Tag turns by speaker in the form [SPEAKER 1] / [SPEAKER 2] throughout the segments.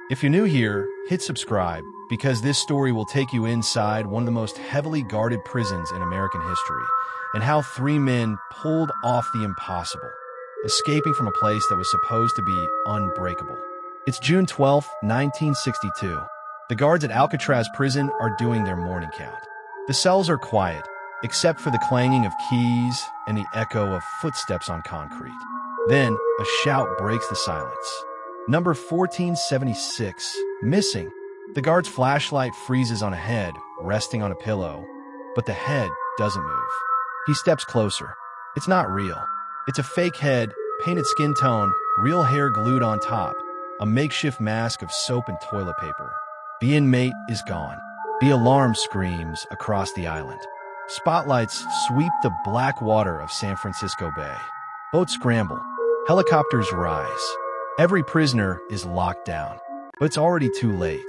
[SPEAKER 1] If you're new here, hit subscribe, because this story will take you inside one of the most heavily guarded prisons in American history, and how three men pulled off the impossible, escaping from a place that was supposed to be unbreakable. It's June 12, 1962. The guards at Alcatraz prison are doing their morning count. The cells are quiet, except for the clanging of keys and the echo of footsteps on concrete. Then, a shout breaks the silence. Number 1476, missing. The guard's flashlight freezes on a head, resting on a pillow, but the head doesn't move. He steps closer. It's not real. It's a fake head, painted skin tone, real hair glued on top, a makeshift mask of soap and toilet paper. The inmate is gone. The alarm screams across the island. Spotlights sweep the black water of San Francisco Bay. Boats scramble. Helicopters rise. Every prisoner is locked down, but it's already too late.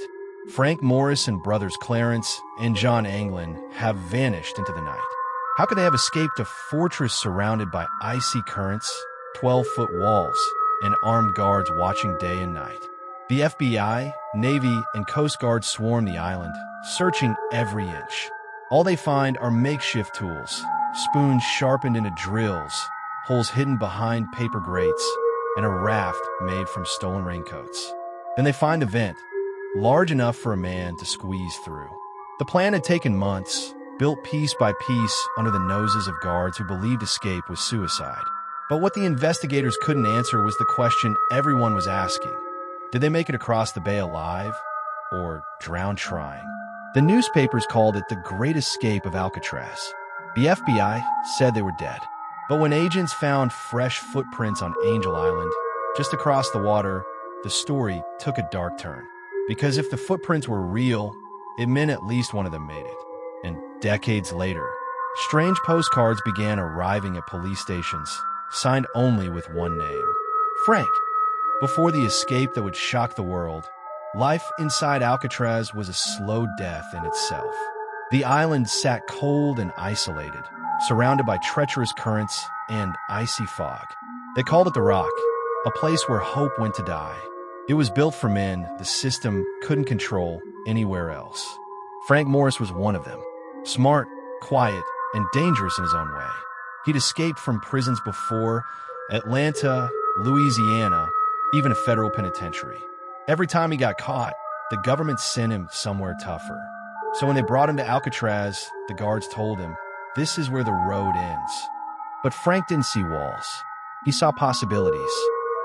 [SPEAKER 1] Frank Morris and brothers Clarence and John Anglin have vanished into the night. How could they have escaped a fortress surrounded by icy currents, 12-foot walls, and armed guards watching day and night? The FBI, Navy, and Coast Guard swarm the island, searching every inch. All they find are makeshift tools, spoons sharpened into drills, holes hidden behind paper grates, and a raft made from stolen raincoats. Then they find a vent, large enough for a man to squeeze through. The plan had taken months, built piece by piece under the noses of guards who believed escape was suicide. But what the investigators couldn't answer was the question everyone was asking. Did they make it across the bay alive, or drown trying? The newspapers called it the Great Escape of Alcatraz. The FBI said they were dead. But when agents found fresh footprints on Angel Island, just across the water, the story took a dark turn. Because if the footprints were real, it meant at least one of them made it. And decades later, strange postcards began arriving at police stations, signed only with one name: Frank. Before the escape that would shock the world, life inside Alcatraz was a slow death in itself. The island sat cold and isolated, surrounded by treacherous currents and icy fog. They called it the Rock, a place where hope went to die. It was built for men the system couldn't control anywhere else. Frank Morris was one of them. Smart, quiet, and dangerous in his own way. He'd escaped from prisons before: Atlanta, Louisiana, even a federal penitentiary. Every time he got caught, the government sent him somewhere tougher. So when they brought him to Alcatraz, the guards told him, "This is where the road ends." But Frank didn't see walls. He saw possibilities.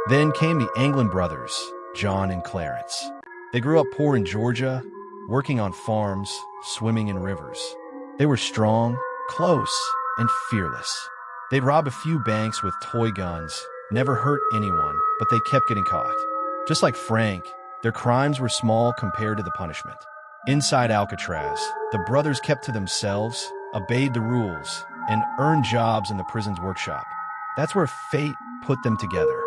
[SPEAKER 1] Then came the Anglin brothers, John and Clarence. They grew up poor in Georgia, working on farms, swimming in rivers. They were strong, close, and fearless. They'd rob a few banks with toy guns, never hurt anyone, but they kept getting caught. Just like Frank, their crimes were small compared to the punishment. Inside Alcatraz, the brothers kept to themselves, obeyed the rules, and earned jobs in the prison's workshop. That's where fate put them together.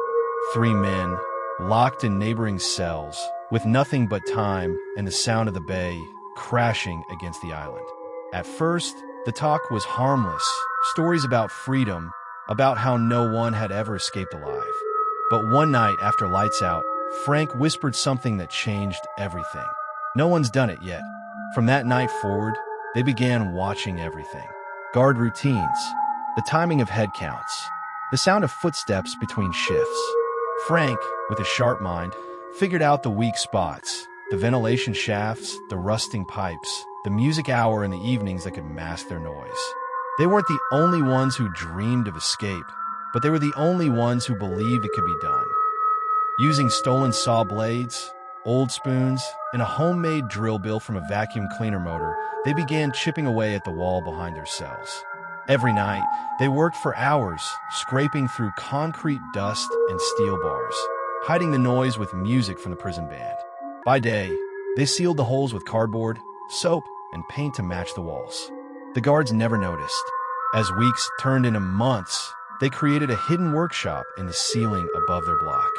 [SPEAKER 1] Three men, locked in neighboring cells, with nothing but time and the sound of the bay crashing against the island. At first, the talk was harmless, stories about freedom, about how no one had ever escaped alive. But one night after lights out, Frank whispered something that changed everything. No one's done it yet. From that night forward, they began watching everything. Guard routines, the timing of head counts, the sound of footsteps between shifts. Frank, with a sharp mind, figured out the weak spots, the ventilation shafts, the rusting pipes, the music hour in the evenings that could mask their noise. They weren't the only ones who dreamed of escape, but they were the only ones who believed it could be done. Using stolen saw blades, old spoons, and a homemade drill bill from a vacuum cleaner motor, they began chipping away at the wall behind their cells. Every night, they worked for hours, scraping through concrete dust and steel bars, hiding the noise with music from the prison band. By day, they sealed the holes with cardboard, soap, and paint to match the walls. The guards never noticed. As weeks turned into months, they created a hidden workshop in the ceiling above their block.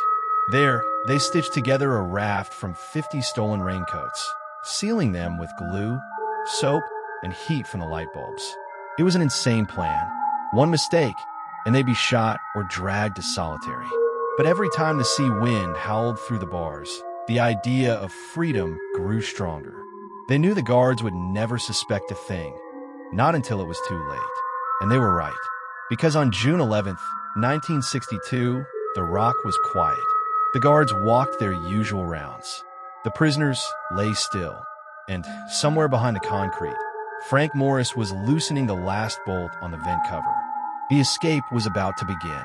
[SPEAKER 1] There, they stitched together a raft from 50 stolen raincoats, sealing them with glue, soap, and heat from the light bulbs. It was an insane plan. One mistake, and they'd be shot or dragged to solitary. But every time the sea wind howled through the bars, the idea of freedom grew stronger. They knew the guards would never suspect a thing, not until it was too late. And they were right, because on June 11th, 1962, the Rock was quiet. The guards walked their usual rounds. The prisoners lay still, and somewhere behind the concrete, Frank Morris was loosening the last bolt on the vent cover. The escape was about to begin.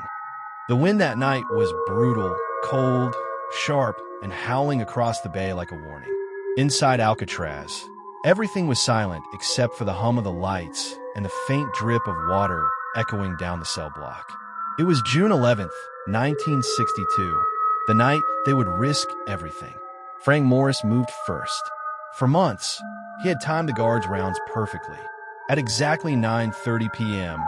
[SPEAKER 1] The wind that night was brutal, cold, sharp, and howling across the bay like a warning. Inside Alcatraz, everything was silent except for the hum of the lights and the faint drip of water echoing down the cell block. It was June 11th, 1962, the night they would risk everything. Frank Morris moved first. For months, he had timed the guards' rounds perfectly. At exactly 9:30 p.m.,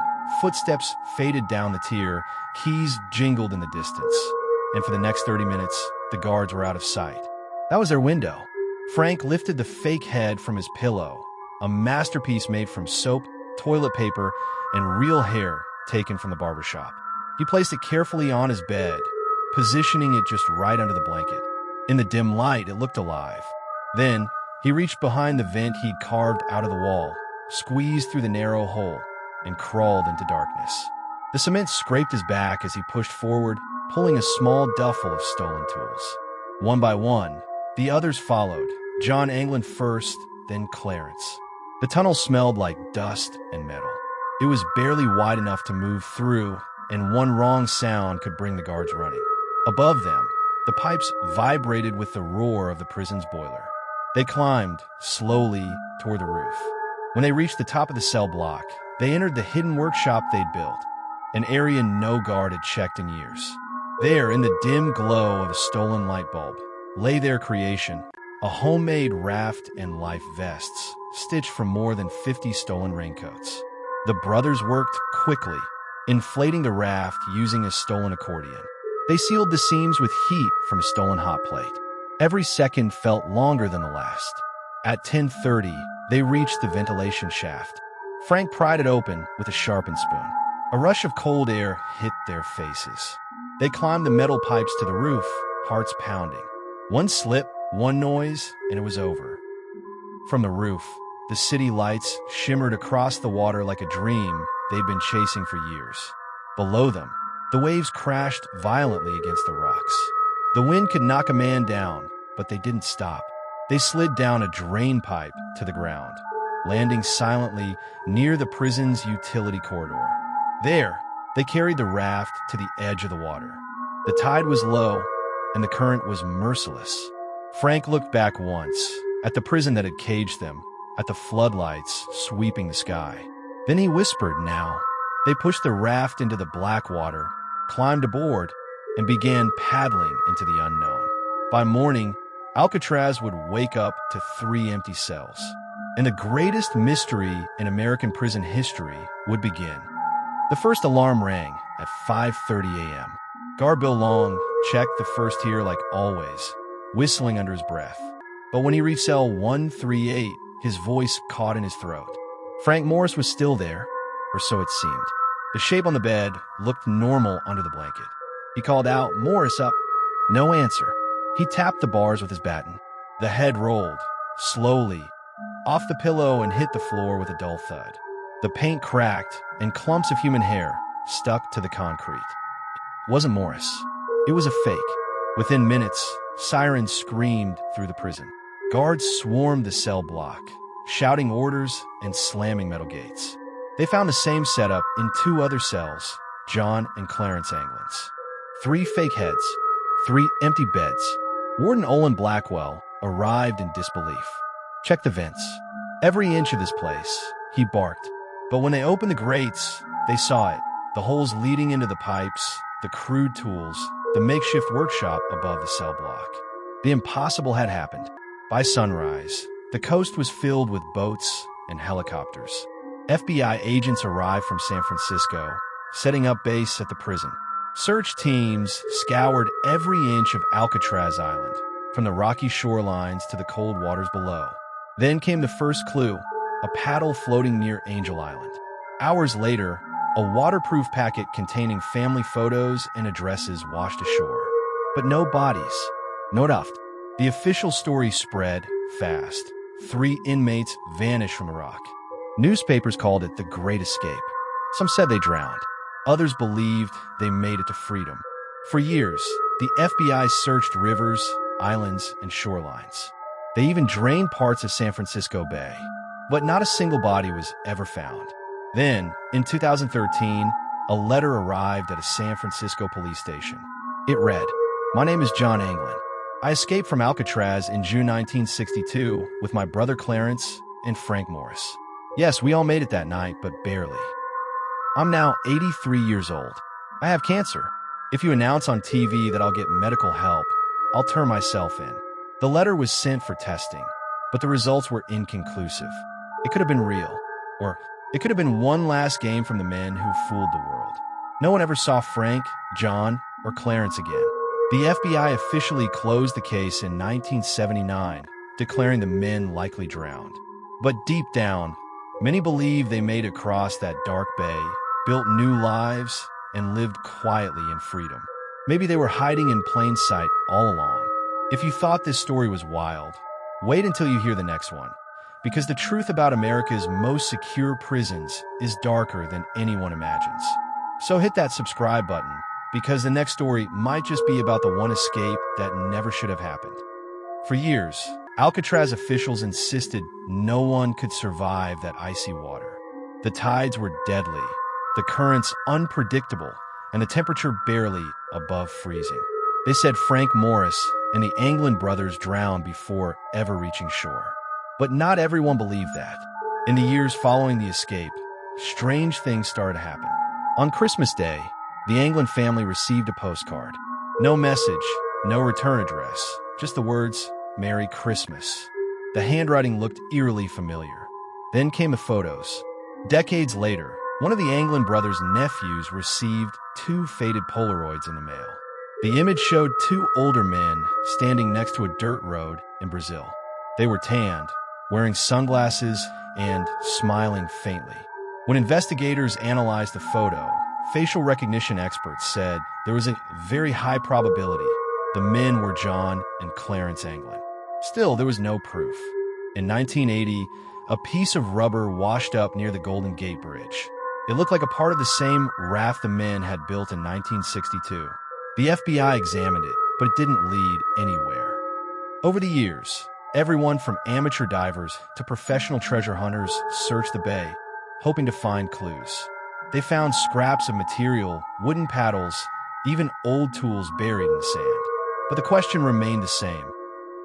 [SPEAKER 1] footsteps faded down the tier, keys jingled in the distance. And for the next 30 minutes, the guards were out of sight. That was their window. Frank lifted the fake head from his pillow, a masterpiece made from soap, toilet paper, and real hair taken from the barbershop. He placed it carefully on his bed, positioning it just right under the blanket. In the dim light, it looked alive. Then, he reached behind the vent he'd carved out of the wall, squeezed through the narrow hole, and crawled into darkness. The cement scraped his back as he pushed forward, pulling a small duffel of stolen tools. One by one, the others followed, John Anglin first, then Clarence. The tunnel smelled like dust and metal. It was barely wide enough to move through, and one wrong sound could bring the guards running. Above them, the pipes vibrated with the roar of the prison's boiler. They climbed, slowly, toward the roof. When they reached the top of the cell block, they entered the hidden workshop they'd built, an area no guard had checked in years. There, in the dim glow of a stolen light bulb, lay their creation, a homemade raft and life vests, stitched from more than 50 stolen raincoats. The brothers worked quickly, inflating the raft using a stolen accordion. They sealed the seams with heat from a stolen hot plate. Every second felt longer than the last. At 10:30, they reached the ventilation shaft. Frank pried it open with a sharpened spoon. A rush of cold air hit their faces. They climbed the metal pipes to the roof, hearts pounding. One slip, one noise, and it was over. From the roof, the city lights shimmered across the water like a dream they'd been chasing for years. Below them, the waves crashed violently against the rocks. The wind could knock a man down, but they didn't stop. They slid down a drain pipe to the ground, landing silently near the prison's utility corridor. There, they carried the raft to the edge of the water. The tide was low, and the current was merciless. Frank looked back once, at the prison that had caged them, at the floodlights sweeping the sky. Then he whispered, "Now." They pushed the raft into the black water, climbed aboard, and began paddling into the unknown. By morning, Alcatraz would wake up to 3 empty cells, and the greatest mystery in American prison history would begin. The first alarm rang at 5:30 a.m. Guard Bill Long checked the first tier like always, whistling under his breath. But when he reached cell 138, his voice caught in his throat. Frank Morris was still there, or so it seemed. The shape on the bed looked normal under the blanket. He called out, "Morris, up." No answer. He tapped the bars with his baton. The head rolled, slowly, off the pillow and hit the floor with a dull thud. The paint cracked, and clumps of human hair stuck to the concrete. It wasn't Morris. It was a fake. Within minutes, sirens screamed through the prison. Guards swarmed the cell block, shouting orders and slamming metal gates. They found the same setup in 2 other cells, John and Clarence Anglin's. 3 fake heads, 3 empty beds. Warden Olin Blackwell arrived in disbelief. "Check the vents. Every inch of this place," he barked. But when they opened the grates, they saw it. The holes leading into the pipes, the crude tools, the makeshift workshop above the cell block. The impossible had happened. By sunrise, the coast was filled with boats and helicopters. FBI agents arrived from San Francisco, setting up base at the prison. Search teams scoured every inch of Alcatraz Island, from the rocky shorelines to the cold waters below. Then came the first clue, a paddle floating near Angel Island. Hours later, a waterproof packet containing family photos and addresses washed ashore. But no bodies. No duft. The official story spread fast. 3 inmates vanished from Iraq. Newspapers called it the Great Escape. Some said they drowned. Others believed they made it to freedom. For years, the FBI searched rivers, islands, and shorelines. They even drained parts of San Francisco Bay. But not a single body was ever found. Then, in 2013, a letter arrived at a San Francisco police station. It read, "My name is John Anglin. I escaped from Alcatraz in June 1962 with my brother Clarence and Frank Morris. Yes, we all made it that night, but barely. I'm now 83 years old. I have cancer. If you announce on TV that I'll get medical help, I'll turn myself in." The letter was sent for testing, but the results were inconclusive. It could have been real, or it could have been one last game from the men who fooled the world. No one ever saw Frank, John, or Clarence again. The FBI officially closed the case in 1979, declaring the men likely drowned. But deep down, many believe they made it across that dark bay, built new lives, and lived quietly in freedom. Maybe they were hiding in plain sight all along. If you thought this story was wild, wait until you hear the next one, because the truth about America's most secure prisons is darker than anyone imagines. So hit that subscribe button, because the next story might just be about the one escape that never should have happened. For years, Alcatraz officials insisted no one could survive that icy water. The tides were deadly, the currents unpredictable, and the temperature barely above freezing. They said Frank Morris and the Anglin brothers drowned before ever reaching shore. But not everyone believed that. In the years following the escape, strange things started to happen. On Christmas Day, the Anglin family received a postcard. No message, no return address, just the words, "Merry Christmas." The handwriting looked eerily familiar. Then came the photos. Decades later, one of the Anglin brothers' nephews received 2 faded Polaroids in the mail. The image showed 2 older men standing next to a dirt road in Brazil. They were tanned, wearing sunglasses, and smiling faintly. When investigators analyzed the photo, facial recognition experts said there was a very high probability the men were John and Clarence Anglin. Still, there was no proof. In 1980, a piece of rubber washed up near the Golden Gate Bridge. It looked like a part of the same raft the men had built in 1962. The FBI examined it, but it didn't lead anywhere. Over the years, everyone from amateur divers to professional treasure hunters searched the bay, hoping to find clues. They found scraps of material, wooden paddles, even old tools buried in the sand. But the question remained the same.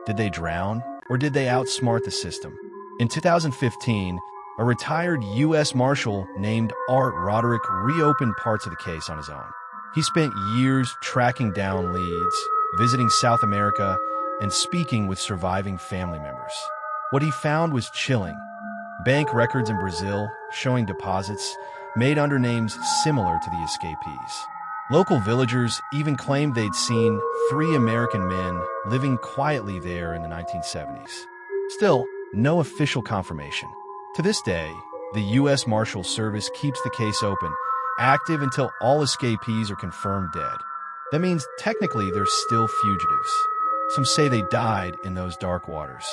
[SPEAKER 1] Did they drown, or did they outsmart the system? In 2015, a retired U.S. Marshal named Art Roderick reopened parts of the case on his own. He spent years tracking down leads, visiting South America, and speaking with surviving family members. What he found was chilling. Bank records in Brazil showing deposits made under names similar to the escapees. Local villagers even claimed they'd seen 3 American men living quietly there in the 1970s. Still, no official confirmation. To this day, the U.S. Marshal Service keeps the case open, active until all escapees are confirmed dead. That means technically they're still fugitives. Some say they died in those dark waters.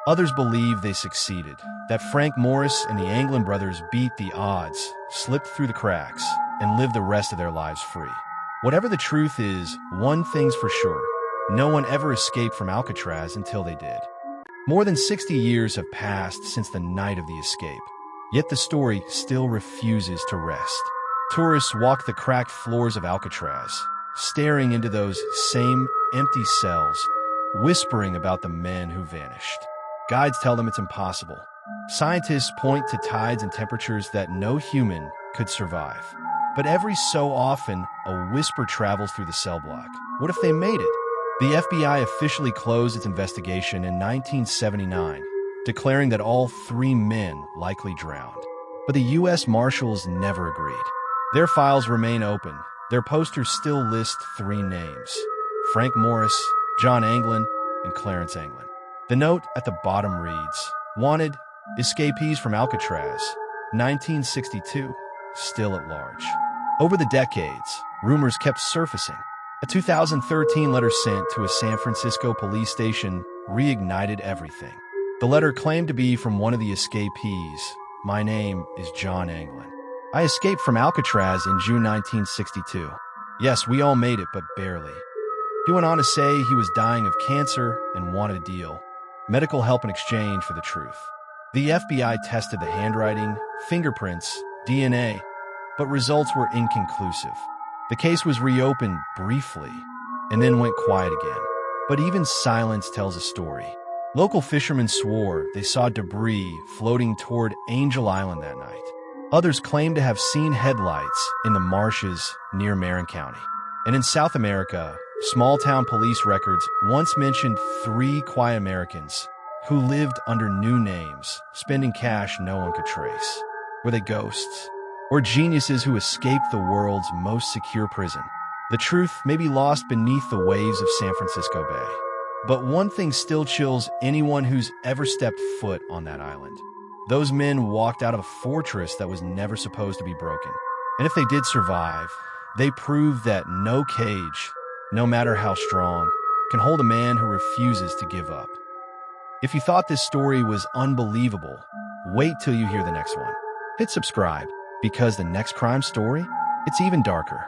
[SPEAKER 1] Others believe they succeeded, that Frank Morris and the Anglin brothers beat the odds, slipped through the cracks, and lived the rest of their lives free. Whatever the truth is, one thing's for sure: no one ever escaped from Alcatraz until they did. More than 60 years have passed since the night of the escape, yet the story still refuses to rest. Tourists walk the cracked floors of Alcatraz, staring into those same empty cells, whispering about the men who vanished. Guides tell them it's impossible. Scientists point to tides and temperatures that no human could survive. But every so often, a whisper travels through the cell block. What if they made it? The FBI officially closed its investigation in 1979, declaring that all 3 men likely drowned. But the U.S. Marshals never agreed. Their files remain open. Their posters still list 3 names: Frank Morris, John Anglin, and Clarence Anglin. The note at the bottom reads, "Wanted, escapees from Alcatraz, 1962, still at large." Over the decades, rumors kept surfacing. A 2013 letter sent to a San Francisco police station reignited everything. The letter claimed to be from one of the escapees. "My name is John Anglin. I escaped from Alcatraz in June 1962. Yes, we all made it, but barely." He went on to say he was dying of cancer and wanted a deal. Medical help in exchange for the truth. The FBI tested the handwriting, fingerprints, DNA, but results were inconclusive. The case was reopened briefly and then went quiet again. But even silence tells a story. Local fishermen swore they saw debris floating toward Angel Island that night. Others claimed to have seen headlights in the marshes near Marin County. And in South America, small-town police records once mentioned 3 quiet Americans who lived under new names, spending cash no one could trace. Were they ghosts? Or geniuses who escaped the world's most secure prison? The truth may be lost beneath the waves of San Francisco Bay. But one thing still chills anyone who's ever stepped foot on that island. Those men walked out of a fortress that was never supposed to be broken. And if they did survive, they proved that no cage, no matter how strong, can hold a man who refuses to give up. If you thought this story was unbelievable, wait till you hear the next one. Hit subscribe, because the next crime story, it's even darker.